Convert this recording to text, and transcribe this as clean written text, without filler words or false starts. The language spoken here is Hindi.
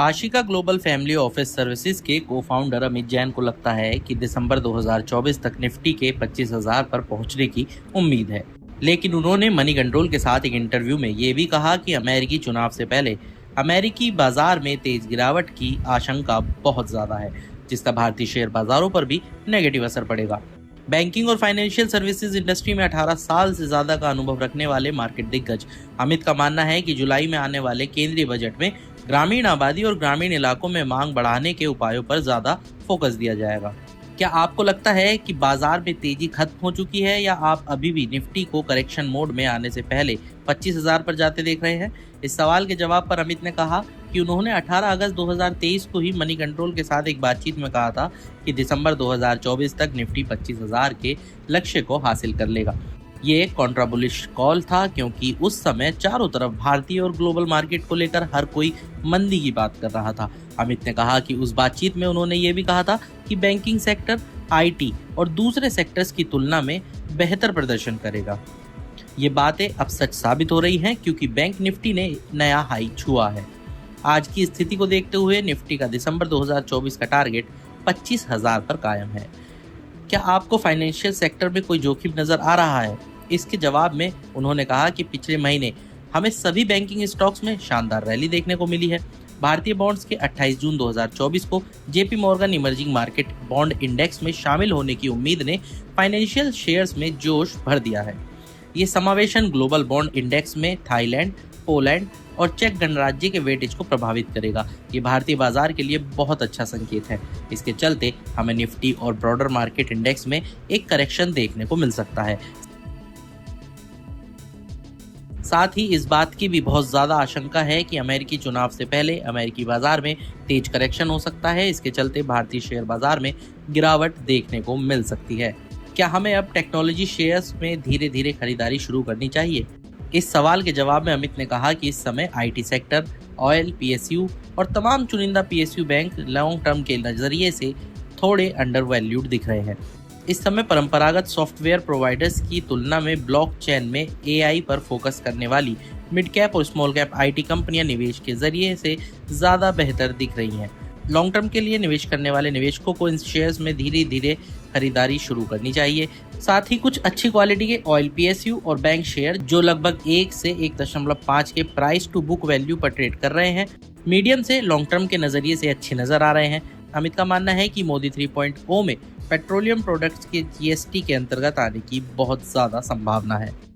Ashika global family office services के को-फाउंडर अमित जैन को लगता है कि दिसंबर 2024 तक निफ्टी के 25,000 पर पहुंचने की उम्मीद है। लेकिन उन्होंने मनी कंट्रोल के साथ एक इंटरव्यू में ये भी कहा कि अमेरिकी चुनाव से पहले अमेरिकी बाजार में तेज गिरावट की आशंका बहुत ज्यादा है, जिसका भारतीय शेयर बाजारों पर भी नेगेटिव असर पड़ेगा। बैंकिंग और फाइनेंशियल सर्विसेज इंडस्ट्री में 18 साल से ज्यादा का अनुभव रखने वाले मार्केट दिग्गज अमित का मानना है कि जुलाई में आने वाले केंद्रीय बजट में ग्रामीण आबादी और ग्रामीण इलाकों में मांग बढ़ाने के उपायों पर ज्यादा फोकस दिया जाएगा। क्या आपको लगता है कि बाजार में तेजी खत्म हो चुकी है या आप अभी भी निफ्टी को करेक्शन मोड में आने से पहले 25,000 पर जाते देख रहे हैं? इस सवाल के जवाब पर अमित ने कहा कि उन्होंने 18 अगस्त 2023 को ही मनी कंट्रोल के साथ एक बातचीत में कहा था कि दिसंबर 2024 तक निफ्टी 25,000 के लक्ष्य को हासिल कर लेगा। ये एक कॉन्ट्राबुलिश कॉल था क्योंकि उस समय चारों तरफ भारतीय और ग्लोबल मार्केट को लेकर हर कोई मंदी की बात कर रहा था। अमित ने कहा कि उस बातचीत में उन्होंने ये भी कहा था कि बैंकिंग सेक्टर, आईटी और दूसरे सेक्टर्स की तुलना में बेहतर प्रदर्शन करेगा। ये बातें अब सच साबित हो रही हैं क्योंकि बैंक निफ्टी ने नया हाई छुआ है। आज की स्थिति को देखते हुए निफ्टी का दिसंबर 2024 का टारगेट 25,000 पर कायम है। क्या आपको फाइनेंशियल सेक्टर में कोई जोखिम नजर आ रहा है? इसके जवाब में उन्होंने कहा कि पिछले महीने हमें सभी बैंकिंग स्टॉक्स में शानदार रैली देखने को मिली है। भारतीय बॉन्ड्स के 28 जून 2024 को JP Morgan emerging market bond index में शामिल होने की उम्मीद ने फाइनेंशियल शेयर्स में जोश भर दिया है। ये समावेशन ग्लोबल बॉन्ड इंडेक्स में थाईलैंड, पोलैंड और चेक गणराज्य के वेटेज को प्रभावित करेगा। ये भारतीय बाजार के लिए बहुत अच्छा संकेत है। इसके चलते हमें निफ्टी और ब्रॉडर मार्केट इंडेक्स में एक करेक्शन देखने को मिल सकता है। साथ ही इस बात की भी बहुत ज्यादा आशंका है कि अमेरिकी चुनाव से पहले अमेरिकी बाजार में तेज करेक्शन हो सकता है। इसके चलते भारतीय शेयर बाजार में गिरावट देखने को मिल सकती है। क्या हमें अब टेक्नोलॉजी शेयर्स में धीरे धीरे खरीदारी शुरू करनी चाहिए? इस सवाल के जवाब में अमित ने कहा कि इस समय आईटी सेक्टर, ऑयल, पीएसयू और तमाम चुनिंदा पीएसयू बैंक लॉन्ग टर्म के नजरिए से थोड़े अंडर वैल्यूड दिख रहे हैं। इस समय परंपरागत सॉफ्टवेयर प्रोवाइडर्स की तुलना में ब्लॉकचेन में एआई पर फोकस करने वाली मिड कैप और स्मॉल कैप आईटी कंपनियां निवेश के जरिए से ज्यादा बेहतर दिख रही हैं। लॉन्ग टर्म के लिए निवेश करने वाले निवेशकों को इन शेयर्स में धीरे धीरे खरीदारी शुरू करनी चाहिए। साथ ही कुछ अच्छी क्वालिटी के ऑयल, पीएसयू और बैंक शेयर जो लगभग 1 से 1.5 के प्राइस टू बुक वैल्यू पर ट्रेड कर रहे हैं, मीडियम से लॉन्ग टर्म के नजरिए से अच्छे नजर आ रहे हैं। अमित का मानना है कि मोदी 3.0 में पेट्रोलियम प्रोडक्ट्स के जीएसटी के अंतर्गत आने की बहुत ज्यादा संभावना है।